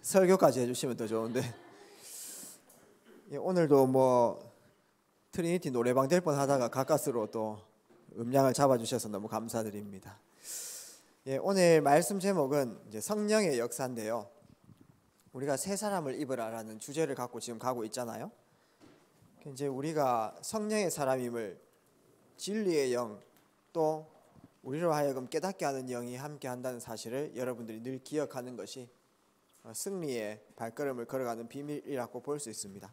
설교까지 해주시면 더 좋은데. 예, 오늘도 뭐 트리니티 노래방 될 뻔하다가 가까스로 또 음량을 잡아주셔서 너무 감사드립니다. 예, 오늘 말씀 제목은 이제 성령의 역사인데요. 우리가 새 사람을 입으라라는 주제를 갖고 지금 가고 있잖아요. 이제 우리가 성령의 사람임을 진리의 영, 또 우리로 하여금 깨닫게 하는 영이 함께 한다는 사실을 여러분들이 늘 기억하는 것이 승리의 발걸음을 걸어가는 비밀이라고 볼 수 있습니다.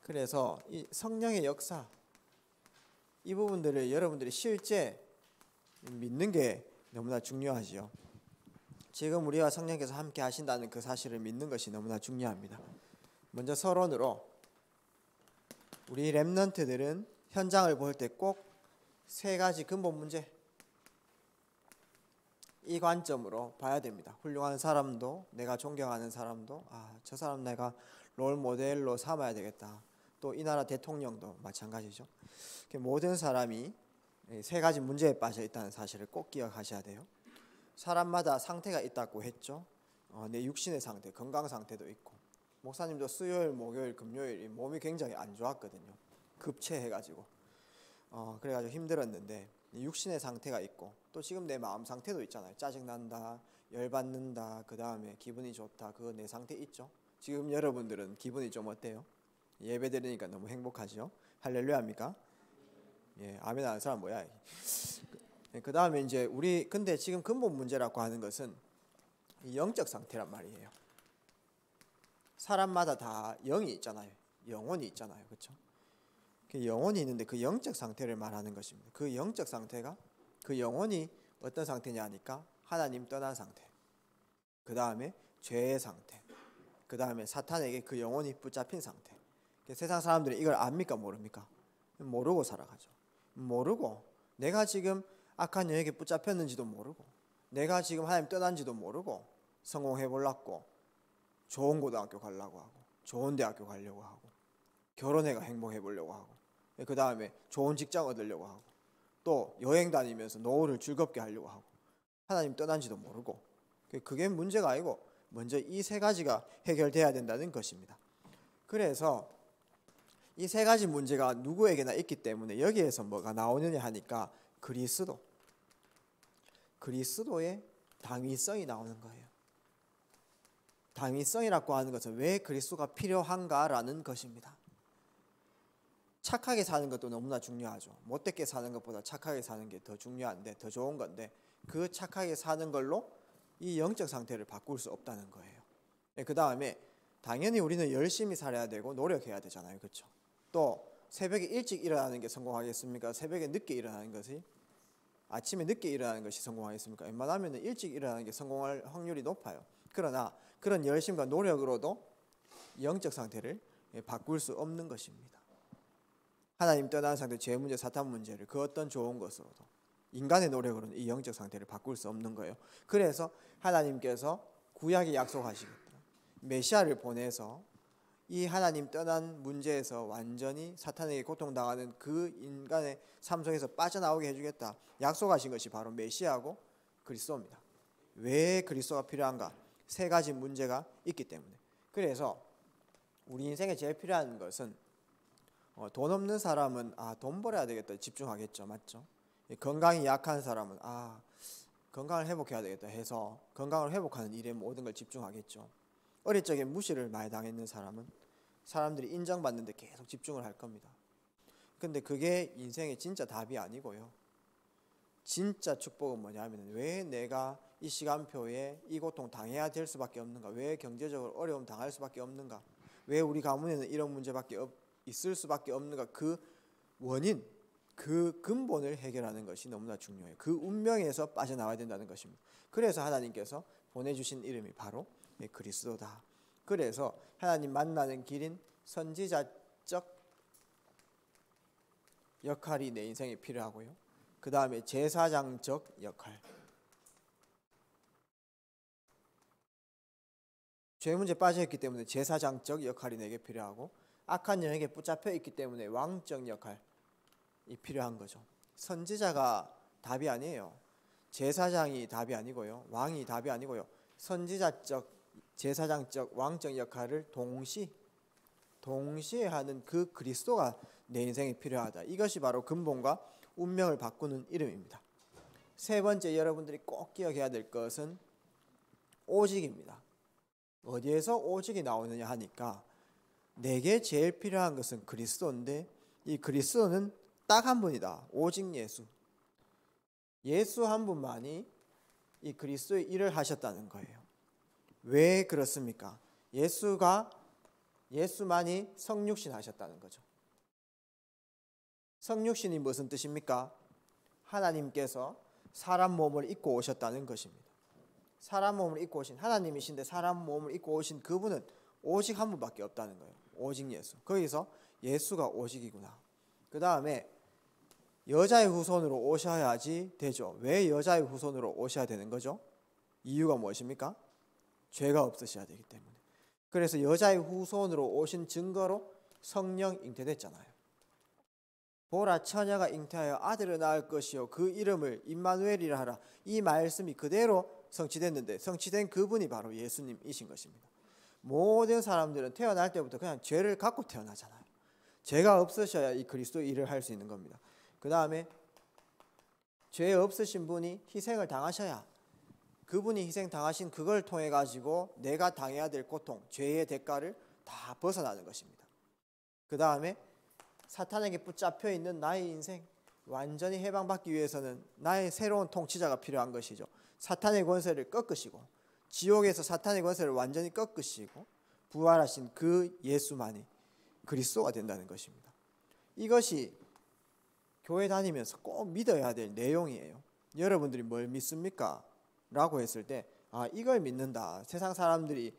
그래서 이 성령의 역사, 이 부분들을 여러분들이 실제 믿는 게 너무나 중요하지요. 지금 우리와 성령께서 함께 하신다는 그 사실을 믿는 것이 너무나 중요합니다. 먼저 서론으로, 우리 렘넌트들은 현장을 볼 때 꼭 세 가지 근본 문제, 이 관점으로 봐야 됩니다. 훌륭한 사람도, 내가 존경하는 사람도, 저 사람 내가 롤 모델로 삼아야 되겠다. 또 이 나라 대통령도 마찬가지죠. 모든 사람이 세 가지 문제에 빠져 있다는 사실을 꼭 기억하셔야 돼요. 사람마다 상태가 있다고 했죠. 내 육신의 상태, 건강 상태도 있고, 목사님도 수요일, 목요일, 금요일 몸이 굉장히 안 좋았거든요. 급체해가지고 그래가지고 힘들었는데 육신의 상태가 있고, 또 지금 내 마음 상태도 있잖아요. 짜증난다, 열받는다, 그 다음에 기분이 좋다, 그거 내 상태 있죠. 지금 여러분들은 기분이 좀 어때요? 예배 드리니까 너무 행복하죠. 할렐루야입니까? 예, 아멘 하는 사람 뭐야? 그 다음에 이제 우리 근데 지금 근본 문제라고 하는 것은 영적 상태란 말이에요. 사람마다 다 영이 있잖아요. 영혼이 있잖아요. 그렇죠? 영혼이 있는데 그 영적 상태를 말하는 것입니다. 그 영적 상태가, 그 영혼이 어떤 상태냐 하니까 하나님 떠난 상태, 그 다음에 죄의 상태, 그 다음에 사탄에게 그 영혼이 붙잡힌 상태. 세상 사람들이 이걸 압니까 모릅니까? 모르고 살아가죠. 모르고, 내가 지금 악한 영에게 붙잡혔는지도 모르고, 내가 지금 하나님 떠난지도 모르고 성공해 보려고 좋은 고등학교 가려고 하고, 좋은 대학교 가려고 하고, 결혼해가 행복해 보려고 하고, 그 다음에 좋은 직장 얻으려고 하고, 또 여행 다니면서 노후를 즐겁게 하려고 하고, 하나님 떠난지도 모르고. 그게 문제가 아니고 먼저 이 세 가지가 해결돼야 된다는 것입니다. 그래서 이 세 가지 문제가 누구에게나 있기 때문에 여기에서 뭐가 나오느냐 하니까 그리스도의 당위성이 나오는 거예요. 당위성이라고 하는 것은 왜 그리스도가 필요한가라는 것입니다. 착하게 사는 것도 너무나 중요하죠. 못되게 사는 것보다 착하게 사는 게 더 중요한데, 더 좋은 건데, 그 착하게 사는 걸로 이 영적 상태를 바꿀 수 없다는 거예요. 그 다음에 당연히 우리는 열심히 살아야 되고 노력해야 되잖아요. 그렇죠? 또 새벽에 일찍 일어나는 게 성공하겠습니까? 새벽에 늦게 일어나는 것이, 아침에 늦게 일어나는 것이 성공하겠습니까? 웬만하면 일찍 일어나는 게 성공할 확률이 높아요. 그러나 그런 열심과 노력으로도 영적 상태를 바꿀 수 없는 것입니다. 하나님 떠난 상태, 죄 문제, 사탄 문제를 그 어떤 좋은 것으로도, 인간의 노력으로는 이 영적 상태를 바꿀 수 없는 거예요. 그래서 하나님께서 구약에 약속하시겠다, 메시아를 보내서 이 하나님 떠난 문제에서 완전히 사탄에게 고통당하는 그 인간의 삶 속에서 빠져나오게 해주겠다 약속하신 것이 바로 메시아고 그리스도입니다. 왜 그리스도가 필요한가? 세 가지 문제가 있기 때문에. 그래서 우리 인생에 제일 필요한 것은, 돈 없는 사람은 돈 벌어야 되겠다 집중하겠죠. 맞죠? 건강이 약한 사람은 건강을 회복해야 되겠다 해서 건강을 회복하는 일에 모든 걸 집중하겠죠. 어릴 적에 무시를 많이 당했는 사람은 사람들이 인정받는데 계속 집중을 할 겁니다. 근데 그게 인생의 진짜 답이 아니고요. 진짜 축복은 뭐냐면, 왜 내가 이 시간표에 이 고통 당해야 될 수밖에 없는가? 왜 경제적으로 어려움 당할 수밖에 없는가? 왜 우리 가문에는 이런 문제밖에 있을 수밖에 없는가? 그 원인, 그 근본을 해결하는 것이 너무나 중요해요. 그 운명에서 빠져나와야 된다는 것입니다. 그래서 하나님께서 보내주신 이름이 바로 그리스도다. 그래서 하나님 만나는 길인 선지자적 역할이 내 인생에 필요하고요. 그 다음에 제사장적 역할, 죄 문제에 빠져있기 때문에 제사장적 역할이 내게 필요하고, 악한 영에게 붙잡혀 있기 때문에 왕적 역할이 필요한 거죠. 선지자가 답이 아니에요. 제사장이 답이 아니고요. 왕이 답이 아니고요. 선지자적 제사장적 왕적 역할을 동시에 하는 그 그리스도가 내 인생에 필요하다. 이것이 바로 근본과 운명을 바꾸는 이름입니다. 세 번째 여러분들이 꼭 기억해야 될 것은 오직입니다. 어디에서 오직이 나오느냐 하니까 내게 제일 필요한 것은 그리스도인데 이 그리스도는 딱 한 분이다. 오직 예수. 예수 한 분만이 이 그리스도의 일을 하셨다는 거예요. 왜 그렇습니까? 예수만이 성육신 하셨다는 거죠. 성육신이 무슨 뜻입니까? 하나님께서 사람 몸을 입고 오셨다는 것입니다. 사람 몸을 입고 오신 하나님이신데 사람 몸을 입고 오신 그분은 오직 한 분밖에 없다는 거예요. 오직 예수. 거기서 예수가 오직이구나. 그 다음에 여자의 후손으로 오셔야지 되죠. 왜 여자의 후손으로 오셔야 되는 거죠? 이유가 무엇입니까? 죄가 없으셔야 되기 때문에. 그래서 여자의 후손으로 오신 증거로 성령 잉태됐잖아요. 보라 처녀가 잉태하여 아들을 낳을 것이요 그 이름을 임마누엘이라 하라. 이 말씀이 그대로 성취됐는데 성취된 그분이 바로 예수님이신 것입니다. 모든 사람들은 태어날 때부터 그냥 죄를 갖고 태어나잖아요. 죄가 없으셔야 이 그리스도의 일을 할 수 있는 겁니다. 그 다음에 죄 없으신 분이 희생을 당하셔야 그분이 희생 당하신 그걸 통해 가지고 내가 당해야 될 고통, 죄의 대가를 다 벗어나는 것입니다. 그 다음에 사탄에게 붙잡혀 있는 나의 인생 완전히 해방받기 위해서는 나의 새로운 통치자가 필요한 것이죠. 사탄의 권세를 꺾으시고 지옥에서 사탄의 권세를 완전히 꺾으시고 부활하신 그 예수만이 그리스도가 된다는 것입니다. 이것이 교회 다니면서 꼭 믿어야 될 내용이에요. 여러분들이 뭘 믿습니까? 라고 했을 때 이걸 믿는다. 세상 사람들이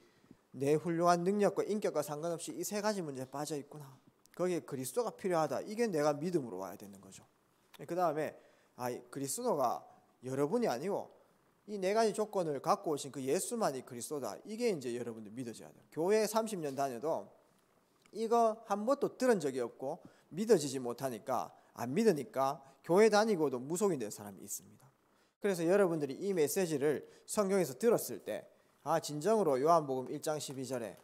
내 훌륭한 능력과 인격과 상관없이 이 세 가지 문제에 빠져 있구나. 거기에 그리스도가 필요하다. 이게 내가 믿음으로 와야 되는 거죠. 그 다음에 그리스도가 여러분이 아니고 이 네 가지 조건을 갖고 오신 그 예수만이 그리스도다. 이게 이제 여러분들 믿어져야 돼요. 교회 30년 다녀도 이거 한 번도 들은 적이 없고 믿어지지 못하니까 안 믿으니까 교회 다니고도 무속이 된 사람이 있습니다. 그래서 여러분들이 이 메시지를 성경에서 들었을 때 진정으로 요한복음 1장 12절에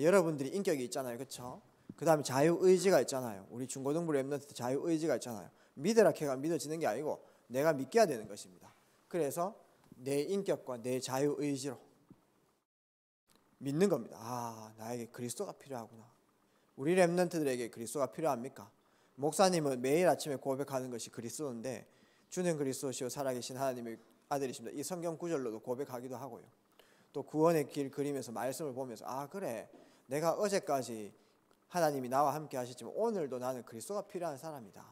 여러분들이 인격이 있잖아요. 그렇죠? 그 다음에 자유의지가 있잖아요. 우리 중고등부 랩런트 자유의지가 있잖아요. 믿으라 해가 믿어지는 게 아니고 내가 믿게 해야 되는 것입니다. 그래서 내 인격과 내 자유의지로 믿는 겁니다. 나에게 그리스도가 필요하구나. 우리 랩런트들에게 그리스도가 필요합니까? 목사님은 매일 아침에 고백하는 것이 그리스도인데 주는 그리스도시요 살아계신 하나님의 아들이십니다. 이 성경 구절로도 고백하기도 하고요. 또 구원의 길 그리면서 말씀을 보면서 그래 내가 어제까지 하나님이 나와 함께 하셨지만 오늘도 나는 그리스도가 필요한 사람이다.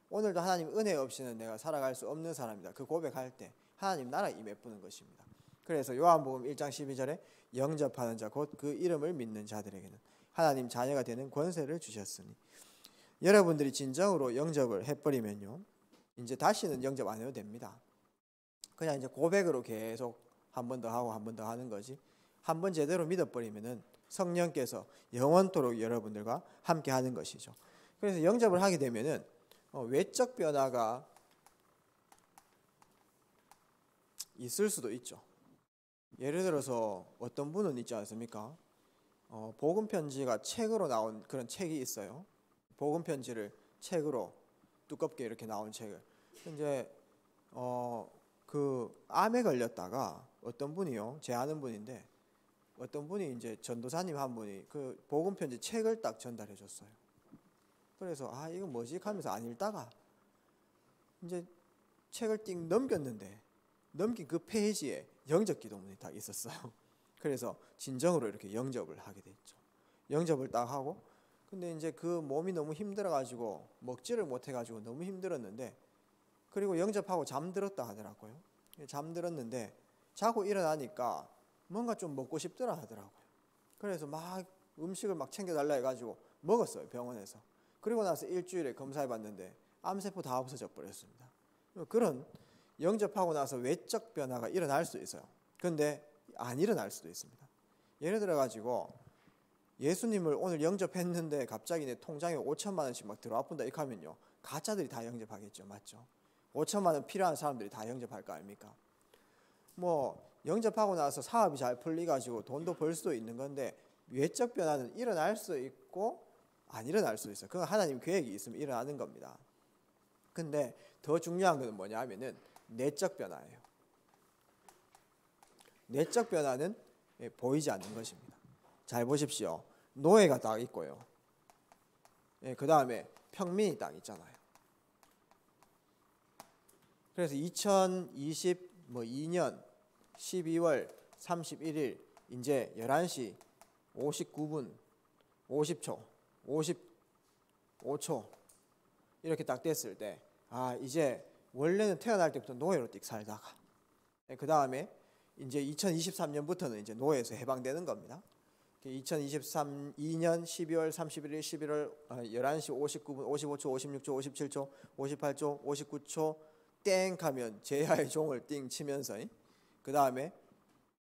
오늘도 하나님 은혜 없이는 내가 살아갈 수 없는 사람이다. 그 고백할 때 하나님 나라 임해부는 것입니다. 그래서 요한복음 1장 12절에 영접하는 자 곧 그 이름을 믿는 자들에게는 하나님 자녀가 되는 권세를 주셨으니 여러분들이 진정으로 영접을 해버리면요 이제 다시는 영접 안 해도 됩니다. 그냥 이제 고백으로 계속 한 번 더 하고 한 번 더 하는 거지. 한 번 제대로 믿어버리면은 성령께서 영원토록 여러분들과 함께 하는 것이죠. 그래서 영접을 하게 되면은 외적 변화가 있을 수도 있죠. 예를 들어서 어떤 분은 있지 않습니까? 복음 편지가 책으로 나온 그런 책이 있어요. 복음 편지를 책으로 두껍게 이렇게 나온 책을. 이제 그 암에 걸렸다가 어떤 분이요, 제 아는 분인데 어떤 분이 이제 전도사님 한 분이 그 복음 편지 책을 딱 전달해 줬어요. 그래서 이거 뭐지 하면서 안 읽다가 이제 책을 띵 넘겼는데 넘긴 그 페이지에 영접 기도문이 딱 있었어요. 그래서 진정으로 이렇게 영접을 하게 됐죠. 영접을 딱 하고 근데 이제 그 몸이 너무 힘들어가지고 먹지를 못해가지고 너무 힘들었는데 그리고 영접하고 잠들었다 하더라고요. 잠들었는데 자고 일어나니까 뭔가 좀 먹고 싶더라 하더라고요. 그래서 막 음식을 막 챙겨달라 해가지고 먹었어요, 병원에서. 그리고 나서 일주일에 검사해봤는데 암세포 다 없어져 버렸습니다. 그런 영접하고 나서 외적 변화가 일어날 수도 있어요. 그런데 안 일어날 수도 있습니다. 예를 들어가지고 예수님을 오늘 영접했는데 갑자기 내 통장에 5천만 원씩 막 들어와 본다 이렇게 하면요 가짜들이 다 영접하겠죠. 맞죠? 5천만 원 필요한 사람들이 다 영접할 거 아닙니까? 뭐 영접하고 나서 사업이 잘 풀리가지고 돈도 벌 수도 있는 건데 외적 변화는 일어날 수 있고 안 일어날 수 있어요. 그건 하나님 계획이 있으면 일어나는 겁니다. 근데 더 중요한 것은 뭐냐 하면은 내적 변화예요. 내적 변화는 보이지 않는 것입니다. 잘 보십시오. 노예가 딱 있고요. 그 다음에 평민이 딱 있잖아요. 그래서 2022년 12월 31일 이제 11시 59분 50초 55초 이렇게 딱 됐을 때 이제 원래는 태어날 때부터 노예로 띡 살다가 그 다음에 이제 2023년부터는 이제 노예에서 해방되는 겁니다. 2023년 12월 31일 11월 11시 59분 55초 56초 57초 58초 59초 땡 하면 제야의 종을 띵 치면서 그 다음에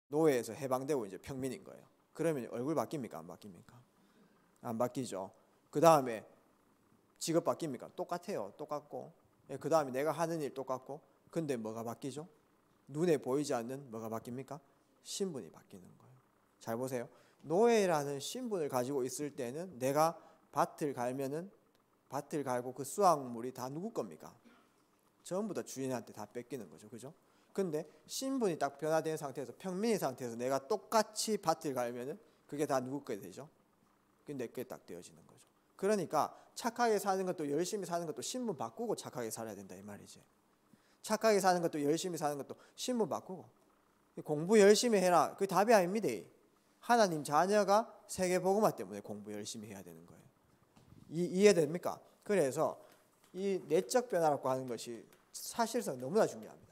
노예에서 해방되고 이제 평민인 거예요. 그러면 얼굴 바뀝니까? 안 바뀝니까? 안 바뀌죠. 그 다음에 직업 바뀝니까? 똑같아요. 똑같고 그 다음에 내가 하는 일 똑같고 근데 뭐가 바뀌죠? 눈에 보이지 않는 뭐가 바뀝니까? 신분이 바뀌는 거예요. 잘 보세요. 노예라는 신분을 가지고 있을 때는 내가 밭을 갈면은 밭을 갈고 그 수확물이 다 누구 겁니까? 전부 다 주인한테 다 뺏기는 거죠. 그죠? 근데 신분이 딱 변화된 상태에서 평민의 상태에서 내가 똑같이 밭을 갈면은 그게 다 누구 게 되죠? 그게 내게 딱 되어지는 거죠. 그러니까 착하게 사는 것도 열심히 사는 것도 신분 바꾸고 착하게 살아야 된다 이 말이지. 착하게 사는 것도 열심히 사는 것도 신분 바꾸고 공부 열심히 해라. 그게 답이 아닙니다. 하나님 자녀가 세계복음화 때문에 공부 열심히 해야 되는 거예요. 이해됩니까? 그래서 이 내적 변화라고 하는 것이 사실상 너무나 중요합니다.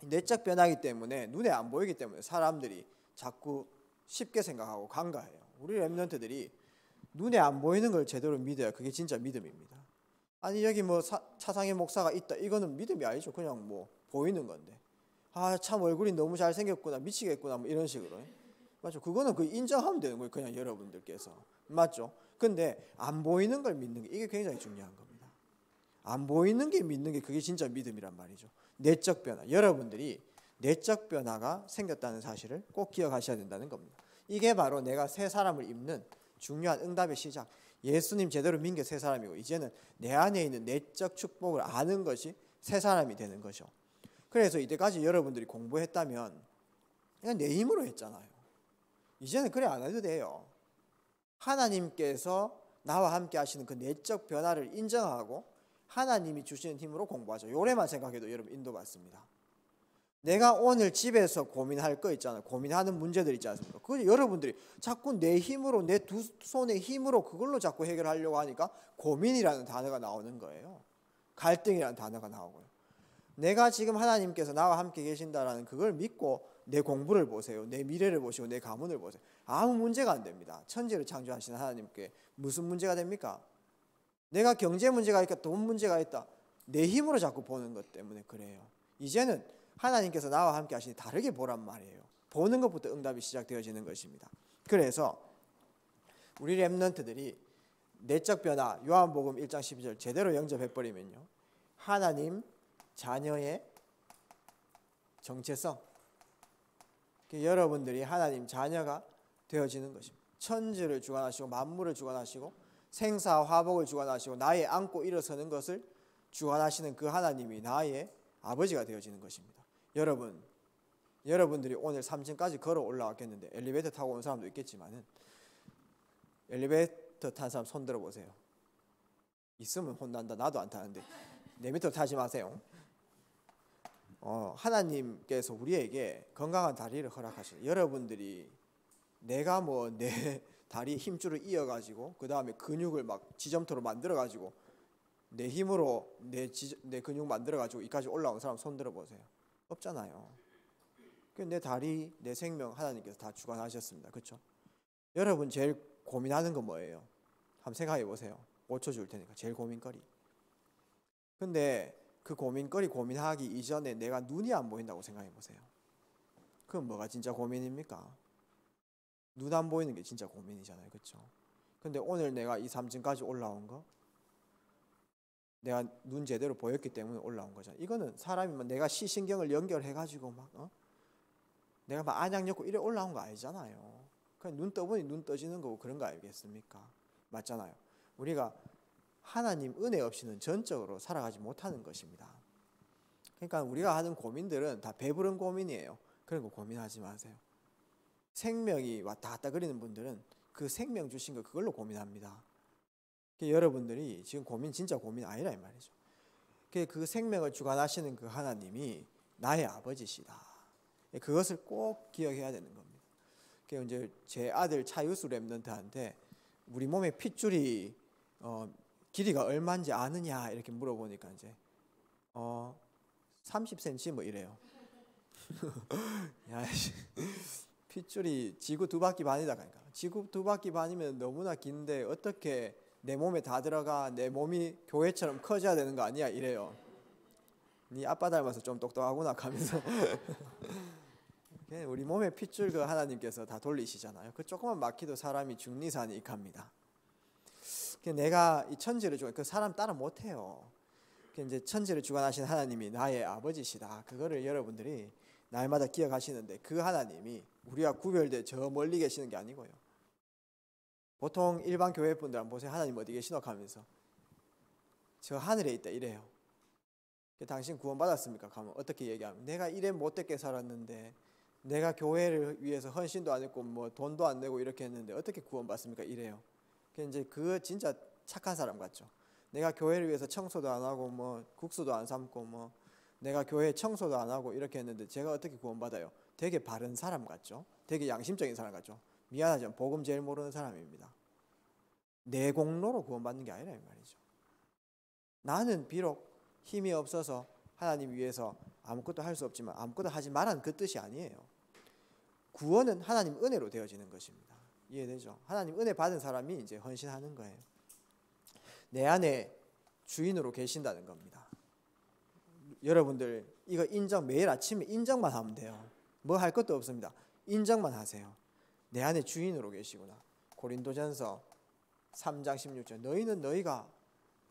내적 변화이기 때문에 눈에 안 보이기 때문에 사람들이 자꾸 쉽게 생각하고 간과해요. 우리 렘넌트들이 눈에 안 보이는 걸 제대로 믿어야 그게 진짜 믿음입니다. 아니 여기 뭐 차상의 목사가 있다 이거는 믿음이 아니죠. 그냥 뭐 보이는 건데 참 얼굴이 너무 잘생겼구나 미치겠구나 뭐 이런 식으로 맞죠? 그거는 그 인정하면 되는 거예요. 그냥 여러분들께서 맞죠? 근데 안 보이는 걸 믿는 게 이게 굉장히 중요한 겁니다. 안 보이는 게 믿는 게 그게 진짜 믿음이란 말이죠. 내적 변화 여러분들이 내적 변화가 생겼다는 사실을 꼭 기억하셔야 된다는 겁니다. 이게 바로 내가 새 사람을 입는 중요한 응답의 시작. 예수님 제대로 믿는 게 새 사람이고 이제는 내 안에 있는 내적 축복을 아는 것이 새 사람이 되는 거죠. 그래서 이때까지 여러분들이 공부했다면 그냥 내 힘으로 했잖아요. 이제는 그래 안 해도 돼요. 하나님께서 나와 함께 하시는 그 내적 변화를 인정하고 하나님이 주시는 힘으로 공부하죠. 요래만 생각해도 여러분 인도받습니다. 내가 오늘 집에서 고민할 거 있잖아요. 고민하는 문제들 있지 않습니까? 그 여러분들이 자꾸 내 힘으로 내 두 손의 힘으로 그걸로 자꾸 해결하려고 하니까 고민이라는 단어가 나오는 거예요. 갈등이라는 단어가 나오고요. 내가 지금 하나님께서 나와 함께 계신다라는 그걸 믿고 내 공부를 보세요. 내 미래를 보시고 내 가문을 보세요. 아무 문제가 안 됩니다. 천지를 창조하시는 하나님께 무슨 문제가 됩니까? 내가 경제 문제가 있다, 돈 문제가 있다. 내 힘으로 자꾸 보는 것 때문에 그래요. 이제는 하나님께서 나와 함께 하시니 다르게 보란 말이에요. 보는 것부터 응답이 시작되어지는 것입니다. 그래서 우리 렘넌트들이 내적 변화 요한복음 1장 12절 제대로 영접해버리면요. 하나님 자녀의 정체성 여러분들이 하나님 자녀가 되어지는 것입니다. 천지를 주관하시고 만물을 주관하시고 생사화복을 주관하시고 나의 안고 일어서는 것을 주관하시는 그 하나님이 나의 아버지가 되어지는 것입니다. 여러분들이 오늘 3층까지 걸어 올라왔겠는데 엘리베이터 타고 온 사람도 있겠지만은 엘리베이터 탄 사람 손 들어보세요. 있으면 혼난다. 나도 안 타는데 내 밑으로 타지 마세요. 하나님께서 우리에게 건강한 다리를 허락하셔요. 여러분들이 내가 뭐 내 다리 힘줄을 이어가지고 그 다음에 근육을 막 지점토로 만들어가지고 내 힘으로 내 근육 만들어가지고 이까지 올라온 사람 손 들어보세요. 없잖아요. 내 다리, 내 생명 하나님께서 다 주관하셨습니다. 그렇죠? 여러분 제일 고민하는 건 뭐예요? 한번 생각해 보세요. 5초 줄 테니까 제일 고민거리. 근데 그 고민하기 이전에 내가 눈이 안 보인다고 생각해 보세요. 그럼 뭐가 진짜 고민입니까? 눈 안 보이는 게 진짜 고민이잖아요. 그렇죠? 근데 오늘 내가 이 3층까지 올라온 거 내가 눈 제대로 보였기 때문에 올라온 거잖아요. 이거는 사람이면 내가 시신경을 연결해 가지고 막 내가 막 안양역고 이래 올라온 거 아니잖아요. 그냥 눈 떠보니 눈 떠지는 거고 그런 거 아니겠습니까? 맞잖아요. 우리가 하나님 은혜 없이는 전적으로 살아가지 못하는 것입니다. 그러니까 우리가 하는 고민들은 다 배부른 고민이에요. 그런 거 고민하지 마세요. 생명이 왔다 갔다 그리는 분들은 그 생명 주신 거 그걸로 고민합니다. 여러분들이 지금 고민 진짜 고민 아니라 이 말이죠. 그 생명을 주관하시는 그 하나님이 나의 아버지시다. 그것을 꼭 기억해야 되는 겁니다. 이제 제 아들 차유수 랩런트한테 우리 몸의 핏줄이 길이가 얼마인지 아느냐 이렇게 물어보니까 이제 30cm 뭐 이래요. 야, 핏줄이 지구 2바퀴 반이다. 그러니까 지구 2바퀴 반이면 너무나 긴데 어떻게 내 몸에 다 들어가 내 몸이 교회처럼 커져야 되는 거 아니야 이래요. 네 아빠 닮아서 좀 똑똑하구나 하면서 우리 몸의 핏줄 그 하나님께서 다 돌리시잖아요. 그 조그만 막히도 사람이 중리산이 익합니다. 내가 이 천지를 주관 그 사람 따라 못해요. 이제 천지를 주관하신 하나님이 나의 아버지시다. 그거를 여러분들이 날마다 기억하시는데 그 하나님이 우리가 구별돼 저 멀리 계시는 게 아니고요. 보통 일반 교회 분들 보세요. 하나님 어디 계시노 하면서 저 하늘에 있다 이래요. 당신 구원 받았습니까? 가면 어떻게 얘기하면 내가 이래 못되게 살았는데 내가 교회를 위해서 헌신도 안 했고 뭐 돈도 안 내고 이렇게 했는데 어떻게 구원 받습니까? 이래요. 이제 그 진짜 착한 사람 같죠. 내가 교회를 위해서 청소도 안 하고 뭐 국수도 안 삶고 뭐 내가 교회 청소도 안 하고 이렇게 했는데 제가 어떻게 구원받아요? 되게 바른 사람 같죠. 되게 양심적인 사람 같죠. 미안하지만 복음 제일 모르는 사람입니다. 내 공로로 구원받는 게 아니라 이 말이죠. 나는 비록 힘이 없어서 하나님 위해서 아무것도 할 수 없지만 아무것도 하지 말라는 그 뜻이 아니에요. 구원은 하나님 은혜로 되어지는 것입니다. 이해되죠? 하나님 은혜 받은 사람이 이제 헌신하는 거예요. 내 안에 주인으로 계신다는 겁니다. 여러분들 이거 인정 매일 아침에 인정만 하면 돼요. 뭐 할 것도 없습니다. 인정만 하세요. 내 안에 주인으로 계시구나. 고린도전서 3장 16절 너희는 너희가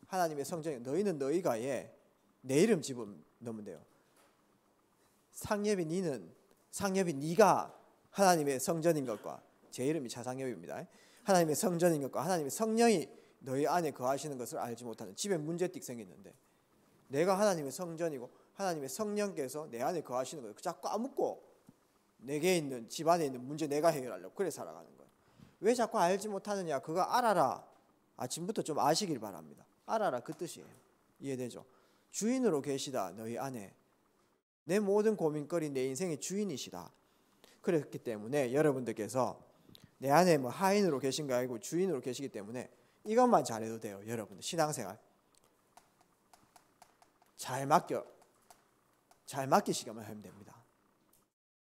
하나님의 성전이 너희는 너희가에 내 이름 집어넣으면 돼요. 상엽이 네가 하나님의 성전인 것과 제 이름이 차상엽입니다. 하나님의 성전인 것과 하나님의 성령이 너희 안에 거하시는 것을 알지 못하는 집에 문제띡 생겼는데 내가 하나님의 성전이고 하나님의 성령께서 내 안에 거하시는 거예요. 자꾸 까먹고 내게 있는 집 안에 있는 문제 내가 해결하려고 그래 살아가는 거예요. 왜 자꾸 알지 못하느냐? 그거 알아라. 아침부터 좀 아시길 바랍니다. 알아라 그 뜻이에요. 이해되죠? 주인으로 계시다 너희 안에 내 모든 고민거리 내 인생의 주인이시다. 그렇기 때문에 여러분들께서 내 안에 뭐 하인으로 계신 거 아니고 주인으로 계시기 때문에 이것만 잘해도 돼요. 여러분들 신앙생활 잘 맡기시기만 하면 됩니다.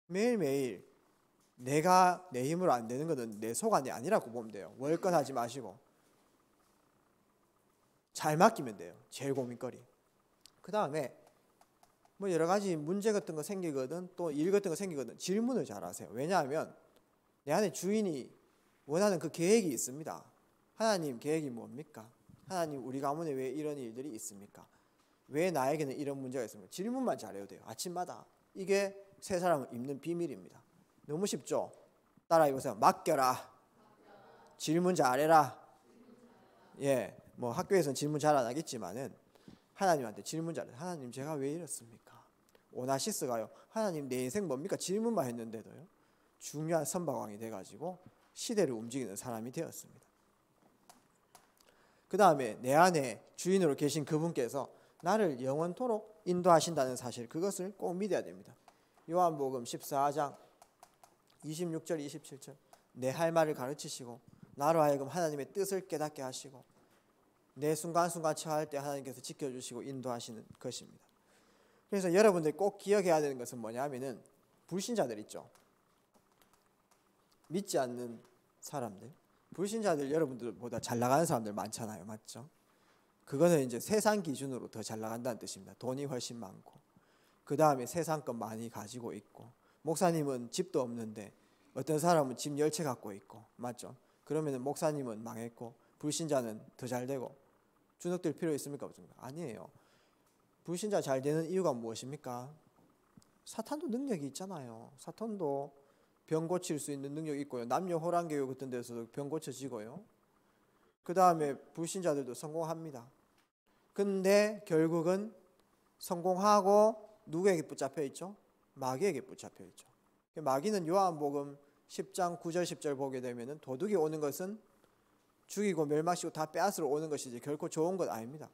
매일매일 내가 내 힘으로 안 되는 것은 내 소관이 아니라고 보면 돼요. 월권하지 마시고 잘 맡기면 돼요. 제일 고민거리. 그 다음에 뭐 여러 가지 문제 같은 거 생기거든 또 일 같은 거 생기거든 질문을 잘 하세요. 왜냐하면 내 안에 주인이 원하는 그 계획이 있습니다. 하나님 계획이 뭡니까? 하나님 우리 가문에 왜 이런 일들이 있습니까? 왜 나에게는 이런 문제가 있습니까? 질문만 잘해도 돼요. 아침마다. 이게 새 사람을 입는 비밀입니다. 너무 쉽죠? 따라해보세요. 맡겨라. 질문 잘해라. 예, 뭐 학교에서는 질문 잘 안 하겠지만은 하나님한테 질문 잘해. 하나님 제가 왜 이렇습니까? 오나시스가요. 하나님 내 인생 뭡니까? 질문만 했는데도요. 중요한 선박왕이 돼가지고 시대를 움직이는 사람이 되었습니다. 그 다음에 내 안에 주인으로 계신 그분께서 나를 영원토록 인도하신다는 사실 그것을 꼭 믿어야 됩니다. 요한복음 14장 26절 27절 내 할 말을 가르치시고 나로 하여금 하나님의 뜻을 깨닫게 하시고 내 순간순간 처할 때 하나님께서 지켜주시고 인도하시는 것입니다. 그래서 여러분들이 꼭 기억해야 되는 것은 뭐냐면은 불신자들 있죠. 믿지 않는 사람들 불신자들 여러분들보다 잘 나가는 사람들 많잖아요. 맞죠? 그거는 이제 세상 기준으로 더 잘 나간다는 뜻입니다. 돈이 훨씬 많고 그 다음에 세상 것 많이 가지고 있고 목사님은 집도 없는데 어떤 사람은 집 10채 갖고 있고 맞죠? 그러면 목사님은 망했고 불신자는 더 잘 되고 주눅들 필요 있습니까? 없습니까? 아니에요. 불신자 잘 되는 이유가 무엇입니까? 사탄도 능력이 있잖아요. 사탄도 병 고칠 수 있는 능력이 있고요. 남녀 호랑교육 같은 데서도 병 고쳐지고요. 그 다음에 불신자들도 성공합니다. 근데 결국은 성공하고 누구에게 붙잡혀 있죠? 마귀에게 붙잡혀 있죠. 마귀는 요한복음 10장 9절 10절 보게 되면은 도둑이 오는 것은 죽이고 멸망시키고 다 빼앗으러 오는 것이지 결코 좋은 것 아닙니다.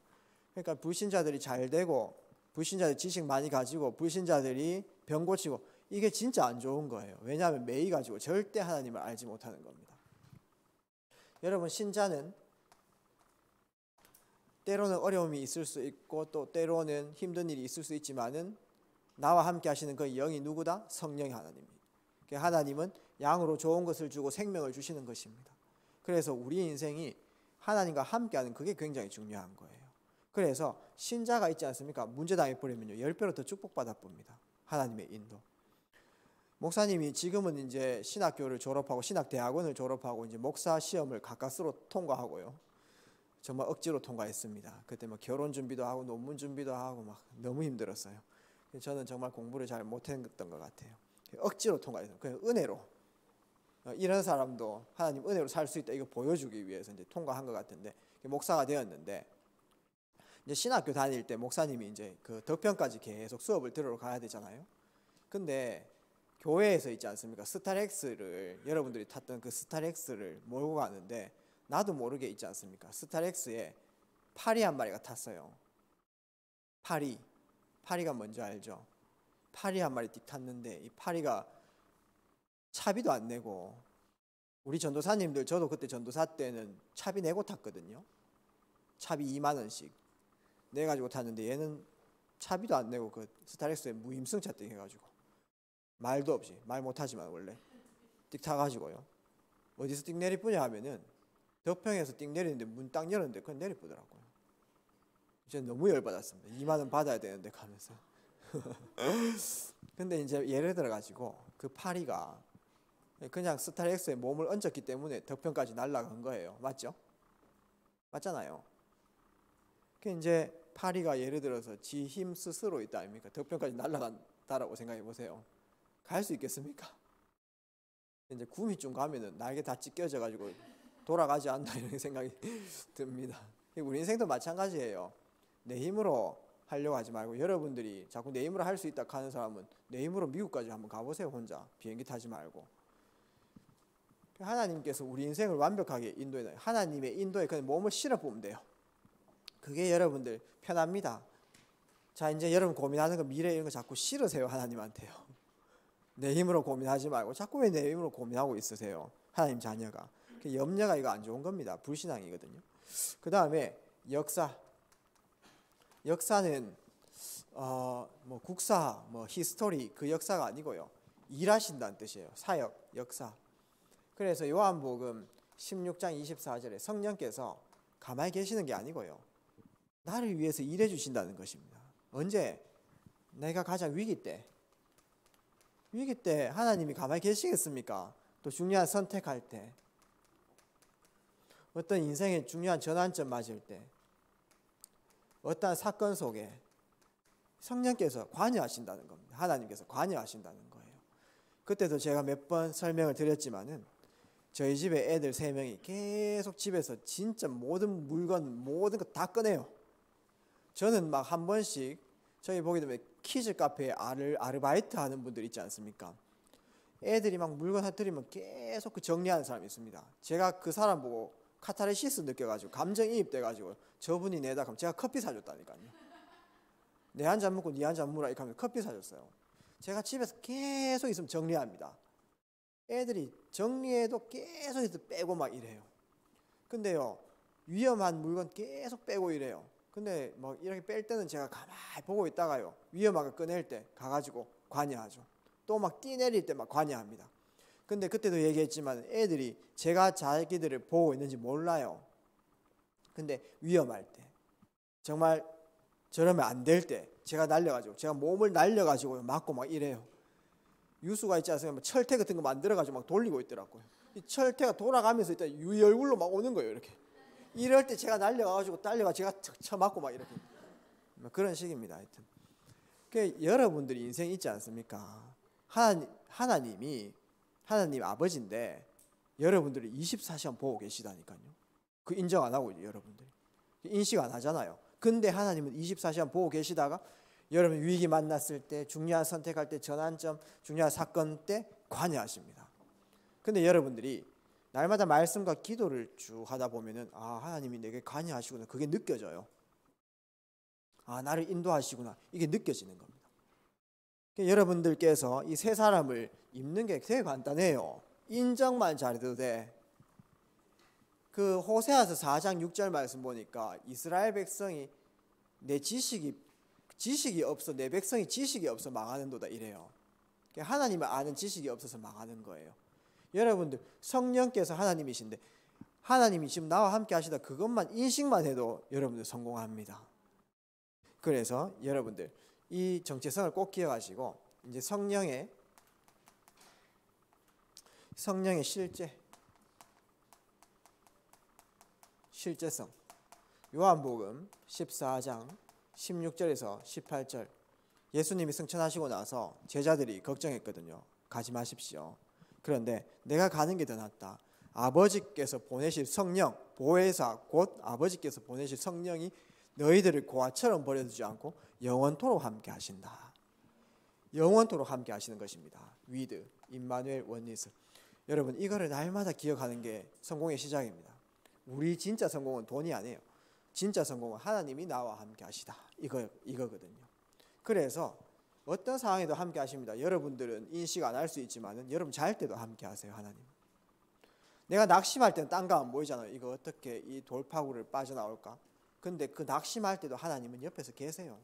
그러니까 불신자들이 잘 되고 불신자들이 지식 많이 가지고 불신자들이 병 고치고 이게 진짜 안 좋은 거예요. 왜냐하면 매이 가지고 절대 하나님을 알지 못하는 겁니다. 여러분, 신자는 때로는 어려움이 있을 수 있고 또 때로는 힘든 일이 있을 수 있지만은 나와 함께 하시는 그 영이 누구다? 성령이 하나님입니다. 하나님은 양으로 좋은 것을 주고 생명을 주시는 것입니다. 그래서 우리 인생이 하나님과 함께하는 그게 굉장히 중요한 거예요. 그래서 신자가 있지 않습니까? 문제 당해버리면요 10배로 더 축복받아 봅니다. 하나님의 인도. 목사님이 지금은 이제 신학교를 졸업하고 신학대학원을 졸업하고 이제 목사 시험을 가까스로 통과하고요. 정말 억지로 통과했습니다. 그때 뭐 결혼 준비도 하고 논문 준비도 하고 막 너무 힘들었어요. 저는 정말 공부를 잘 못했던 것 같아요. 억지로 통과했어요. 그냥 은혜로. 이런 사람도 하나님 은혜로 살 수 있다 이거 보여주기 위해서 이제 통과한 것 같은데 목사가 되었는데 이제 신학교 다닐 때 목사님이 이제 그 덕평까지 계속 수업을 들으러 가야 되잖아요. 근데 교회에서 있지 않습니까? 스타렉스를 여러분들이 탔던 그 스타렉스를 몰고 가는데 나도 모르게 있지 않습니까? 스타렉스에 파리 한 마리가 탔어요. 파리가 뭔지 알죠? 파리 한 마리 띡 탔는데 이 파리가 차비도 안 내고 우리 전도사님들 저도 그때 전도사 때는 차비 내고 탔거든요. 차비 2만 원씩 내가지고 탔는데 얘는 차비도 안 내고 그 스타렉스에 무임승차 띵 해가지고 말도 없이 말 못하지만 원래 띡 타가지고요. 어디서 띡 내리쁘냐 하면은 덕평에서 띡 내리는데 문 딱 열었는데 그건 내리쁘더라고요. 저는 너무 열받았습니다. 2만 원 받아야 되는데 가면서 근데 이제 예를 들어가지고 그 파리가 그냥 스타렉스에 몸을 얹었기 때문에 덕평까지 날아간 거예요. 맞죠? 맞잖아요. 그 이제 파리가 예를 들어서 지 힘 스스로 있다 아닙니까? 덕평까지 날아간다라고 생각해 보세요. 갈 수 있겠습니까? 이제 구미 좀 가면은 날개 다 찢겨져 가지고 돌아가지 않나 이런 생각이 듭니다. 우리 인생도 마찬가지예요. 내 힘으로 하려고 하지 말고 여러분들이 자꾸 내 힘으로 할 수 있다 하는 사람은 내 힘으로 미국까지 한번 가보세요. 혼자 비행기 타지 말고. 하나님께서 우리 인생을 완벽하게 인도해 하나님의 인도에 그냥 몸을 실어 보면 돼요. 그게 여러분들 편합니다. 자, 이제 여러분 고민하는 거 미래 이런 거 자꾸 실으세요. 하나님한테요. 내 힘으로 고민하지 말고 자꾸 왜 내 힘으로 고민하고 있으세요. 하나님 자녀가. 염려가 이거 안 좋은 겁니다. 불신앙이거든요. 그 다음에 역사는 뭐 국사, 뭐 히스토리 그 역사가 아니고요. 일하신다는 뜻이에요. 사역, 역사. 그래서 요한복음 16장 24절에 성령께서 가만히 계시는 게 아니고요. 나를 위해서 일해 주신다는 것입니다. 언제? 내가 가장 위기 때 하나님이 가만히 계시겠습니까? 또 중요한 선택할 때, 어떤 인생의 중요한 전환점 맞을 때, 어떠한 사건 속에 성령께서 관여하신다는 겁니다. 하나님께서 관여하신다는 거예요. 그때도 제가 몇 번 설명을 드렸지만은 저희 집에 애들 3명이 계속 집에서 진짜 모든 물건 모든 거 다 꺼내요. 저는 막 한 번씩 저희 보게 되면 키즈 카페에 아르바이트 하는 분들 있지 않습니까? 애들이 막 물건 터뜨리면 계속 그 정리하는 사람이 있습니다. 제가 그 사람 보고 카타르시스 느껴가지고 감정이입 돼가지고 저분이 내다 하면 제가 커피 사줬다니까요. 내 한 잔 먹고 네 한 잔 먹으라 이렇게 하면 커피 사줬어요. 제가 집에서 계속 있으면 정리합니다. 애들이 정리해도 계속 해서 빼고 막 이래요. 근데요, 위험한 물건 계속 빼고 이래요. 근데 막 이렇게 뺄 때는 제가 가만히 보고 있다가요, 위험한 거 꺼낼 때 가가지고 관여하죠. 또 막 뛰내릴 때 막 관여합니다. 근데 그때도 얘기했지만 애들이 제가 자기들을 보고 있는지 몰라요. 근데 위험할 때, 정말 저러면 안 될 때 제가 날려가지고 제가 몸을 날려가지고 맞고 막 이래요. 유수가 있지 않습니까? 철퇴 같은 거 만들어가지고 막 돌리고 있더라고요. 이 철퇴가 돌아가면서 일단 유혈굴로 막 오는 거예요. 이렇게. 이럴 때 제가 날려가지고 딸려가 제가 쳐 맞고 막 이렇게 그런 식입니다. 하여튼 여러분들이 인생 있지 않습니까? 하나님 아버지인데 여러분들이 24시간 보고 계시다니까요. 그 인정 안 하고 여러분들이 인식 안 하잖아요. 근데 하나님은 24시간 보고 계시다가 여러분 위기 만났을 때, 중요한 선택할 때, 전환점, 중요한 사건 때 관여하십니다. 근데 여러분들이 날마다 말씀과 기도를 쭉 하다 보면은 하나님이 내게 관여하시구나, 그게 느껴져요. 나를 인도하시구나, 이게 느껴지는 겁니다. 여러분들께서 이 세 사람을 입는 게 되게 간단해요. 인정만 잘해도 돼. 그 호세아서 4장 6절 말씀 보니까 이스라엘 백성이 내 지식이 없어, 내 백성이 지식이 없어 망하는도다 이래요. 하나님을 아는 지식이 없어서 망하는 거예요. 여러분들 성령께서 하나님이신데 하나님이 지금 나와 함께 하시다 그것만 인식만 해도 여러분들 성공합니다. 그래서 여러분들 이 정체성을 꼭 기억하시고 이제 성령의 실제성 요한복음 14장 16절에서 18절 예수님이 승천하시고 나서 제자들이 걱정했거든요. 가지 마십시오. 그런데 내가 가는 게 더 낫다. 아버지께서 보내실 성령, 보혜사 곧 아버지께서 보내실 성령이 너희들을 고아처럼 버려두지 않고 영원토록 함께 하신다. 영원토록 함께 하시는 것입니다. 위드, 임마누엘, 원리스. 여러분 이거를 날마다 기억하는 게 성공의 시작입니다. 우리 진짜 성공은 돈이 아니에요. 진짜 성공은 하나님이 나와 함께 하시다. 이거거든요. 그래서 어떤 상황에도 함께 하십니다. 여러분들은 인식 안 할 수 있지만 여러분 잘 때도 함께 하세요. 하나님. 내가 낙심할 때는 딴 거 안 보이잖아요. 이거 어떻게 이 돌파구를 빠져나올까? 근데 그 낙심할 때도 하나님은 옆에서 계세요.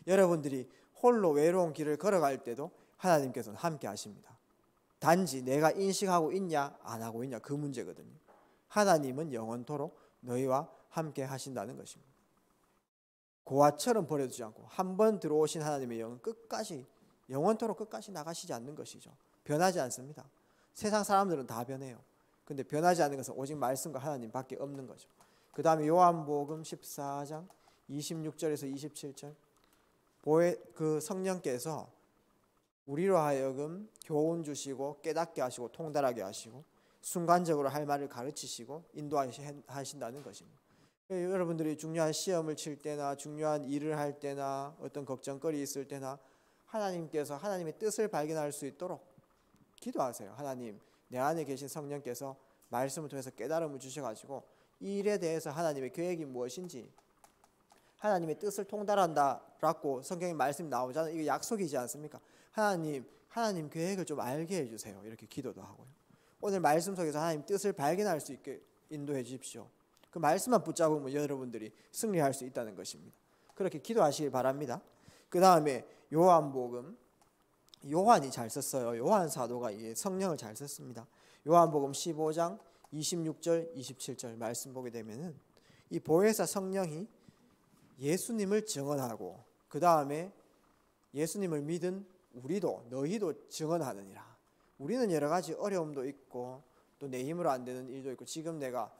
여러분들이 홀로 외로운 길을 걸어갈 때도 하나님께서는 함께 하십니다. 단지 내가 인식하고 있냐 안 하고 있냐 그 문제거든요. 하나님은 영원토록 너희와 함께 하신다는 것입니다. 고아처럼 버려두지 않고 한 번 들어오신 하나님의 영은 끝까지 영원토록 끝까지 나가시지 않는 것이죠. 변하지 않습니다. 세상 사람들은 다 변해요. 근데 변하지 않는 것은 오직 말씀과 하나님밖에 없는 거죠. 그 다음에 요한복음 14장 26절에서 27절 그 성령께서 우리로 하여금 교훈 주시고 깨닫게 하시고 통달하게 하시고 순간적으로 할 말을 가르치시고 인도하신다는 것입니다. 여러분들이 중요한 시험을 칠 때나 중요한 일을 할 때나 어떤 걱정거리 있을 때나 하나님께서 하나님의 뜻을 발견할 수 있도록 기도하세요. 하나님, 내 안에 계신 성령께서 말씀을 통해서 깨달음을 주셔가지고 이 일에 대해서 하나님의 계획이 무엇인지 하나님의 뜻을 통달한다라고 성경에 말씀이 나오잖아요. 이게 약속이지 않습니까? 하나님 계획을 좀 알게 해주세요. 이렇게 기도도 하고요. 오늘 말씀 속에서 하나님 뜻을 발견할 수 있게 인도해 주십시오. 그 말씀만 붙잡으면 여러분들이 승리할 수 있다는 것입니다. 그렇게 기도하시길 바랍니다. 그 다음에 요한복음, 요한이 잘 썼어요. 요한 사도가 이 성령을 잘 썼습니다. 요한복음 15장 26절 27절 말씀 보게 되면은 이 보혜사 성령이 예수님을 증언하고 그 다음에 예수님을 믿은 우리도 너희도 증언하느니라. 우리는 여러 가지 어려움도 있고 또 내 힘으로 안 되는 일도 있고 지금 내가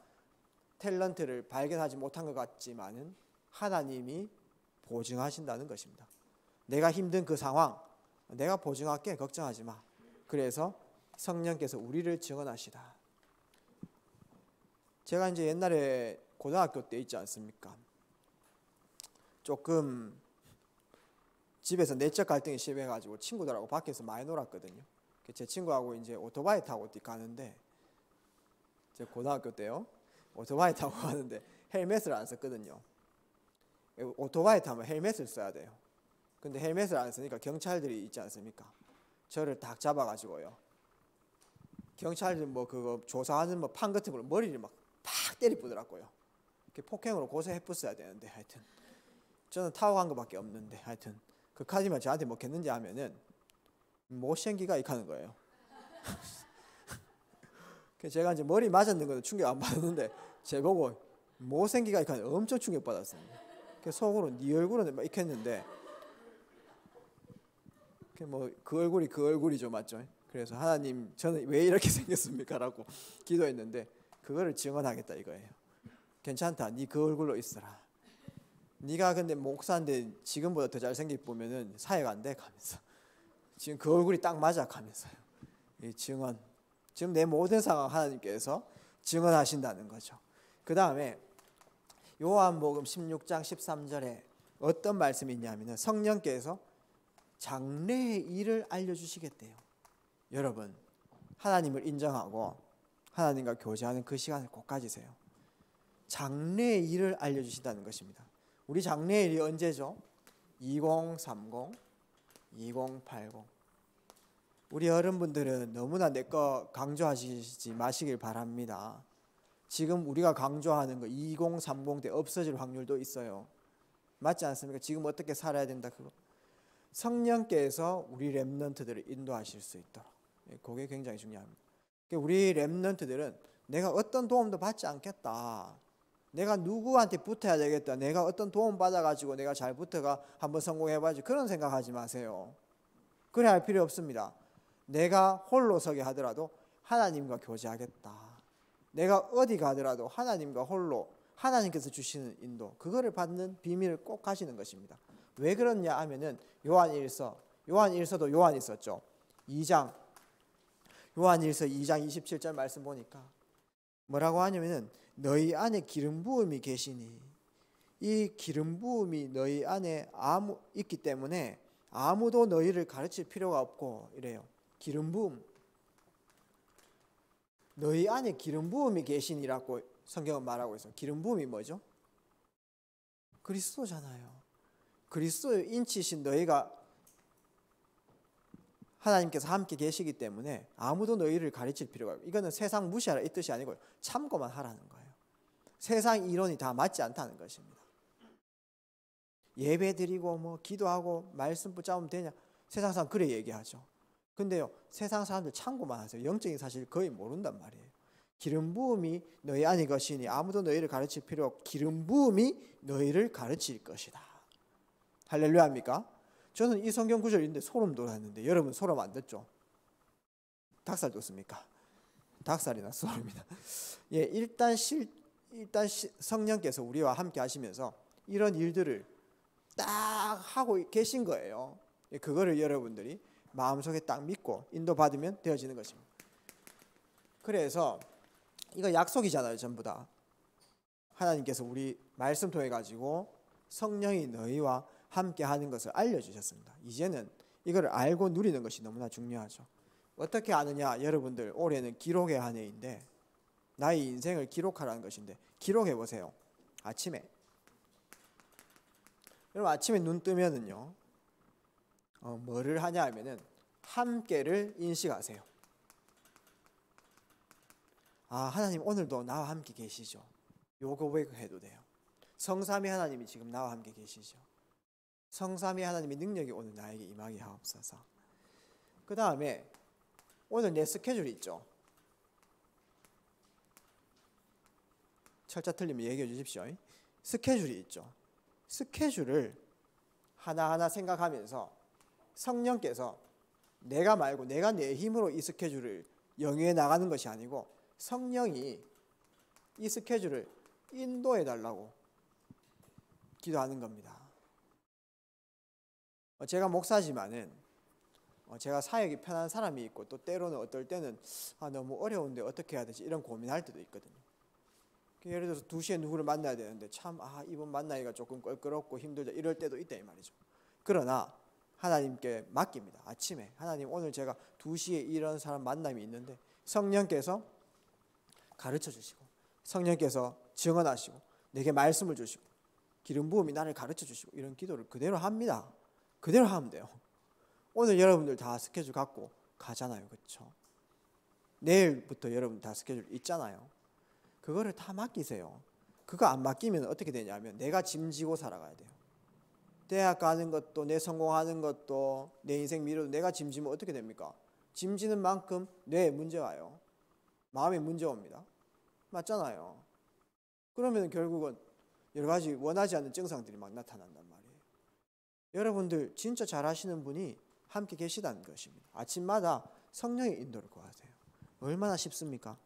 탤런트를 발견하지 못한 것 같지만은 하나님이 보증하신다는 것입니다. 내가 힘든 그 상황 내가 보증할게, 걱정하지 마. 그래서 성령께서 우리를 증언하시다. 제가 이제 옛날에 고등학교 때 있지 않습니까? 조금 집에서 내적 갈등이 심해가지고 친구들하고 밖에서 많이 놀았거든요. 제 친구하고 이제 오토바이 타고 가는데 제 고등학교 때요. 오토바이 타고 가는데 헬멧을 안 썼거든요. 오토바이 타면 헬멧을 써야 돼요. 근데 헬멧을 안 쓰니까 경찰들이 있지 않습니까? 저를 딱 잡아가지고요. 경찰들 뭐 그거 조사하는 뭐 판 같은 걸로 머리를 막 팍 때리부더라고요. 폭행으로 고소해pus어야 되는데 하여튼 저는 타고 간 것밖에 없는데 하여튼 그 카지만 저한테 뭐 했는지 하면은 못생기가 이카는 거예요. 제가 이제 머리 맞았는 것도 충격 안 받았는데 제보고 못생기가 이카는 엄청 충격 받았습니다. 속으로 네 얼굴은 막 익혔는데 뭐 그 얼굴이죠, 맞죠? 그래서 하나님 저는 왜 이렇게 생겼습니까?라고 기도했는데 그거를 증언하겠다 이거예요. 괜찮다, 네 그 얼굴로 있어라. 네가 근데 목사인데 지금보다 더 잘생기게 보면은 사회가 안 돼 가면서 지금 그 얼굴이 딱 맞아 가면서요. 이 증언. 지금 내 모든 상황 하나님께서 증언하신다는 거죠. 그 다음에 요한복음 16장 13절에 어떤 말씀이 있냐면은 성령께서 장래의 일을 알려주시겠대요. 여러분 하나님을 인정하고 하나님과 교제하는 그 시간을 꼭 가지세요. 장래의 일을 알려주신다는 것입니다. 우리 장래의 일이 언제죠? 2030, 2080. 우리 어른분들은 너무나 내 거 강조하시지 마시길 바랍니다. 지금 우리가 강조하는 거 2030 때 없어질 확률도 있어요. 맞지 않습니까? 지금 어떻게 살아야 된다 그거. 성령께서 우리 렘넌트들을 인도하실 수 있도록. 그게 굉장히 중요합니다. 우리 렘넌트들은 내가 어떤 도움도 받지 않겠다. 내가 누구한테 붙어야 되겠다. 내가 어떤 도움 받아가지고 내가 잘 붙어가 한번 성공해봐야지. 그런 생각하지 마세요. 그래 할 필요 없습니다. 내가 홀로 서게 하더라도 하나님과 교제하겠다. 내가 어디 가더라도 하나님과 홀로 하나님께서 주시는 인도 그거를 받는 비밀을 꼭 가시는 것입니다. 왜 그러냐 하면은 요한일서도 요한이 썼죠. 2장 요한일서 2장 27절 말씀 보니까 뭐라고 하냐면은 너희 안에 기름 부음이 계시니 이 기름 부음이 너희 안에 있기 때문에 아무도 너희를 가르칠 필요가 없고 이래요. 기름 부음. 너희 안에 기름 부음이 계시니라고 성경은 말하고 있어요. 기름 부음이 뭐죠? 그리스도잖아요. 그리스도의 인치신 너희가 하나님께서 함께 계시기 때문에 아무도 너희를 가르칠 필요가 없어요. 이거는 세상 무시하라 이 뜻이 아니고요. 참고만 하라는 거예요. 세상 이론이 다 맞지 않다는 것입니다. 예배 드리고 뭐 기도하고 말씀 붙잡으면 되냐? 세상 사람 그래 얘기하죠. 근데요, 세상 사람들 참고만 하세요. 영적인 사실 거의 모른단 말이에요. 기름 부음이 너희 안에 것이니 아무도 너희를 가르칠 필요 없고 기름 부음이 너희를 가르칠 것이다. 할렐루야입니까? 저는 이 성경 구절 있는데 소름 돋았는데 여러분 소름 안 돋죠? 닭살 돋습니까? 닭살이나 소름이나. 예, 일단 성령께서 우리와 함께 하시면서 이런 일들을 딱 하고 계신 거예요. 그거를 여러분들이 마음속에 딱 믿고 인도받으면 되어지는 것입니다. 그래서 이거 약속이잖아요. 전부 다 하나님께서 우리 말씀 통해 가지고 성령이 너희와 함께 하는 것을 알려주셨습니다. 이제는 이걸 알고 누리는 것이 너무나 중요하죠. 어떻게 아느냐? 여러분들 올해는 기록의 한 해인데 나의 인생을 기록하라는 것인데 기록해 보세요. 아침에 여러분 아침에 눈 뜨면은요 뭐를 하냐 하면은 함께를 인식하세요. 아 하나님 오늘도 나와 함께 계시죠. 요 고백해도 돼요. 성삼위 하나님이 지금 나와 함께 계시죠. 성삼위 하나님의 능력이 오늘 나에게 임하게 하옵소서. 그 다음에 오늘 내 스케줄이 있죠. 철자 틀리면 얘기해 주십시오. 스케줄이 있죠. 스케줄을 하나하나 생각하면서 성령께서 내가 말고 내가 내 힘으로 이 스케줄을 영위해 나가는 것이 아니고 성령이 이 스케줄을 인도해 달라고 기도하는 겁니다. 제가 목사지만은 제가 사역이 편한 사람이 있고 또 때로는 어떨 때는 너무 어려운데 어떻게 해야 되지 이런 고민할 때도 있거든요. 예를 들어서 2시에 누구를 만나야 되는데 참 이분 만나기가 조금 껄끄럽고 힘들다 이럴 때도 있다 이 말이죠. 그러나 하나님께 맡깁니다. 아침에 하나님 오늘 제가 2시에 이런 사람 만남이 있는데 성령께서 가르쳐 주시고 성령께서 증언하시고 내게 말씀을 주시고 기름 부음이 나를 가르쳐 주시고 이런 기도를 그대로 합니다. 그대로 하면 돼요. 오늘 여러분들 다 스케줄 갖고 가잖아요. 그렇죠? 내일부터 여러분 다 스케줄 있잖아요. 그거를 다 맡기세요. 그거 안 맡기면 어떻게 되냐면 내가 짐지고 살아가야 돼요. 대학 가는 것도 내 성공하는 것도 내 인생 미래도 내가 짐지면 어떻게 됩니까? 짐지는 만큼 뇌에 문제 와요. 마음에 문제 옵니다. 맞잖아요. 그러면 결국은 여러 가지 원하지 않는 증상들이 막 나타난단 말이에요. 여러분들 진짜 잘하시는 분이 함께 계시다는 것입니다. 아침마다 성령의 인도를 구하세요. 얼마나 쉽습니까?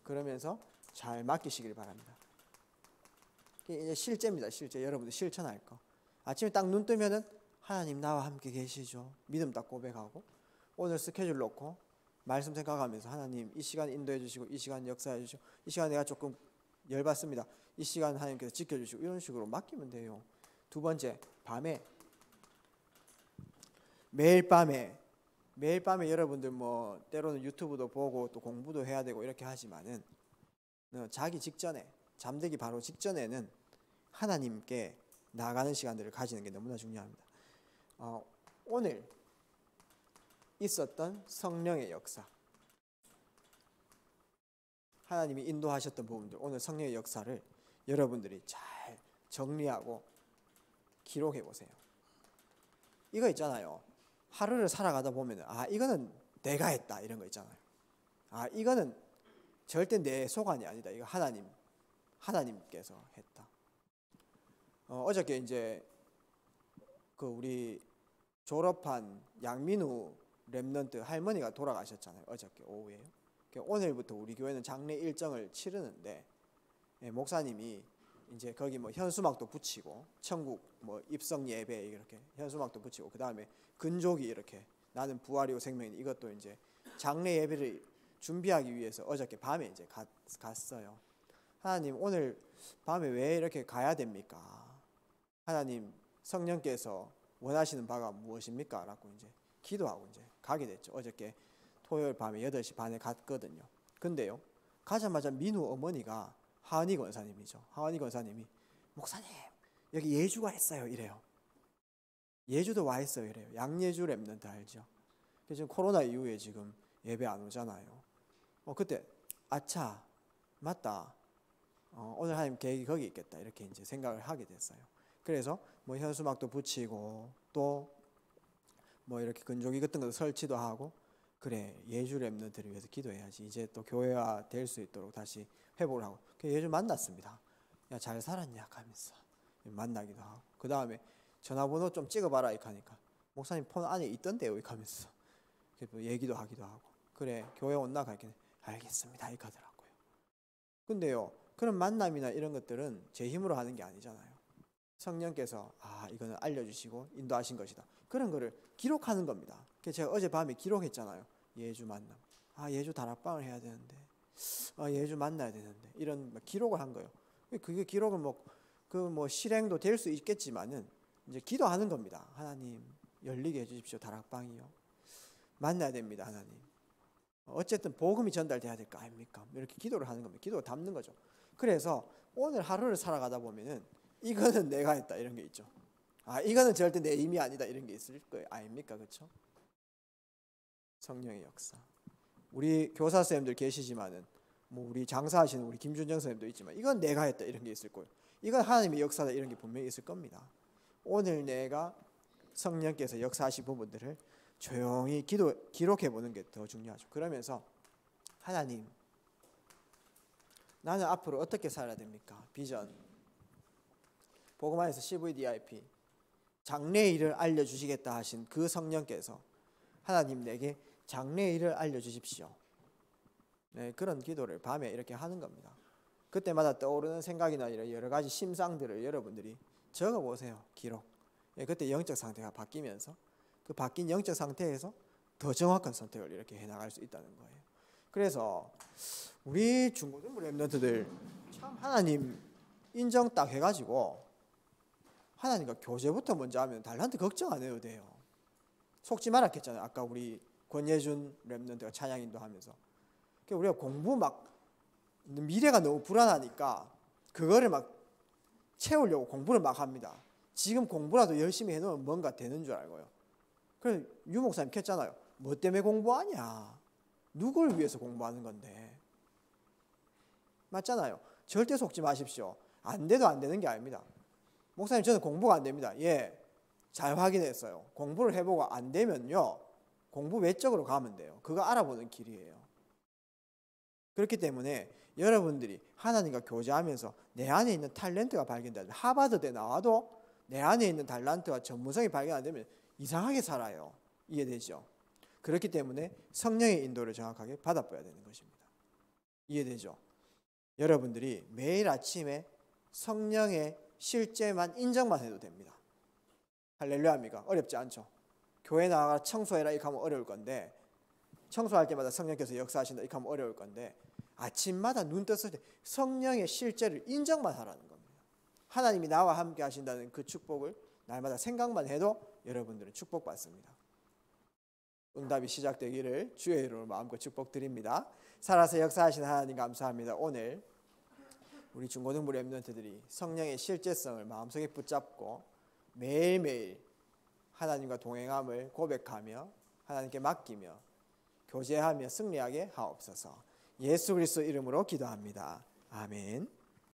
그러면서 잘 맡기시길 바랍니다. 이제 실제입니다. 실제 여러분들 실천할 거. 아침에 딱 눈 뜨면은 하나님 나와 함께 계시죠. 믿음 딱 고백하고 오늘 스케줄 놓고 말씀 생각하면서 하나님 이 시간 인도해 주시고 이 시간 역사해 주시고 이 시간 내가 조금 열받습니다. 이 시간 하나님께서 지켜주시고 이런 식으로 맡기면 돼요. 두 번째, 밤에 매일 밤에 여러분들 뭐 때로는 유튜브도 보고 또 공부도 해야 되고 이렇게 하지만은 자기 직전에 잠들기 바로 직전에는 하나님께 나아가는 시간들을 가지는 게 너무나 중요합니다. 오늘 있었던 성령의 역사, 하나님이 인도하셨던 부분들, 오늘 성령의 역사를 여러분들이 잘 정리하고 기록해 보세요. 이거 있잖아요. 하루를 살아가다 보면 이거는 내가 했다 이런 거 있잖아요. 이거는 절대 내 소관이 아니다. 이거 하나님께서 했다. 어저께 이제 그 우리 졸업한 양민우 랩넌트 할머니가 돌아가셨잖아요. 어저께 오후에요. 오늘부터 우리 교회는 장례 일정을 치르는데 목사님이 이제 거기 뭐 현수막도 붙이고 천국 뭐 입성 예배 이렇게 현수막도 붙이고 그 다음에 근족이 이렇게 나는 부활이요 생명이니 이것도 이제 장례 예배를 준비하기 위해서 어저께 밤에 이제 갔어요. 하나님 오늘 밤에 왜 이렇게 가야 됩니까? 하나님 성령께서 원하시는 바가 무엇입니까? 라고 이제 기도하고 이제 가게 됐죠. 어저께 토요일 밤에 8시 반에 갔거든요. 근데요 가자마자 민우 어머니가 하은희 권사님이죠. 하은희 권사님이 목사님 여기 예주가 했어요 이래요. 예주도 와 있어요 이래요. 양예주 랩넌트 알죠? 지금 코로나 이후에 지금 예배 안 오잖아요. 그때 아차 맞다. 오늘 하나님 계획이 거기 있겠다 이렇게 이제 생각을 하게 됐어요. 그래서 뭐 현수막도 붙이고 또 뭐 이렇게 근조기 같은 것도 설치도 하고 그래 예주 랩넌트를 위해서 기도해야지 이제 또 교회화 될 수 있도록 다시 회복을 하고 예주 만났습니다. 야 잘 살았냐 하면서 만나기도 하고 그 다음에 전화번호 좀 찍어봐라 이렇게 하니까 목사님 폰 안에 있던데요 이렇게 하면서 얘기도 하기도 하고 그래 교회 온나 가긴 알겠습니다 이렇게 하더라고요. 근데요 그런 만남이나 이런 것들은 제 힘으로 하는 게 아니잖아요. 성령께서 이거는 알려주시고 인도하신 것이다. 그런 거를 기록하는 겁니다. 제가 어젯밤에 기록했잖아요. 예주 만남. 예주 다락방을 해야 되는데 예주 만나야 되는데 이런 기록을 한 거예요. 그게 기록은 뭐 실행도 될 수 있겠지만은 이제 기도하는 겁니다. 하나님 열리게 해주십시오. 다락방이요. 만나야 됩니다. 하나님. 어쨌든 복음이 전달돼야 될 거 아닙니까? 이렇게 기도를 하는 겁니다. 기도를 담는 거죠. 그래서 오늘 하루를 살아가다 보면은 이거는 내가 했다 이런 게 있죠. 이거는 절대 내 힘이 아니다 이런 게 있을 거예요. 아닙니까? 그렇죠? 성령의 역사. 우리 교사 선생님들 계시지만은 뭐 우리 장사하시는 우리 김준정 선생님도 있지만 이건 내가 했다 이런 게 있을 거예요. 이건 하나님의 역사다 이런 게 분명히 있을 겁니다. 오늘 내가 성령께서 역사하신 부분들을 조용히 기록해 보는 게 더 중요하죠. 그러면서 하나님 나는 앞으로 어떻게 살아야 됩니까? 비전 복음화에서 CVDIP 장래의 일을 알려주시겠다 하신 그 성령께서 하나님 내게 장래의 일을 알려주십시오. 네, 그런 기도를 밤에 이렇게 하는 겁니다. 그때마다 떠오르는 생각이나 여러 가지 심상들을 여러분들이 적어보세요. 기록. 그때 영적 상태가 바뀌면서 그 바뀐 영적 상태에서 더 정확한 선택을 이렇게 해나갈 수 있다는 거예요. 그래서 우리 중고등부 랩런트들 참 하나님 인정 딱 해가지고 하나님과 교제부터 먼저 하면 달란트 걱정 안 해도 돼요. 속지 말았겠잖아요. 아까 우리 권예준 랩런트가 찬양 인도하면서 우리가 공부 미래가 너무 불안하니까 그거를 채우려고 공부를 막 합니다. 지금 공부라도 열심히 해놓으면 뭔가 되는 줄 알고요. 그래서 유 목사님 켰잖아요. 뭐 때문에 공부하냐? 누굴 위해서 공부하는 건데? 맞잖아요. 절대 속지 마십시오. 안 돼도 안 되는 게 아닙니다. 목사님 저는 공부가 안 됩니다. 잘 확인했어요. 공부를 해보고 안 되면요. 공부 외적으로 가면 돼요. 그거 알아보는 길이에요. 그렇기 때문에 여러분들이 하나님과 교제하면서 내 안에 있는 탤런트가 발견되면 하버드대 나와도 내 안에 있는 탤런트와 전문성이 발견 안 되면 이상하게 살아요. 이해되죠? 그렇기 때문에 성령의 인도를 정확하게 받아봐야 되는 것입니다. 이해되죠? 여러분들이 매일 아침에 성령의 실제만 인정만 해도 됩니다. 할렐루야입니까? 어렵지 않죠. 교회 나가 청소해라 이렇게 하면 어려울 건데, 청소할 때마다 성령께서 역사하신다 이렇게 하면 어려울 건데, 아침마다 눈 떴을 때 성령의 실제를 인정만 하라는 겁니다. 하나님이 나와 함께 하신다는 그 축복을 날마다 생각만 해도 여러분들은 축복받습니다. 응답이 시작되기를 주의 이름으로 마음껏 축복드립니다. 살아서 역사하신 하나님 감사합니다. 오늘 우리 중고등부 렘넌트들이 성령의 실제성을 마음속에 붙잡고 매일매일 하나님과 동행함을 고백하며 하나님께 맡기며 교제하며 승리하게 하옵소서. 예수 그리스도 이름으로 기도합니다. 아멘.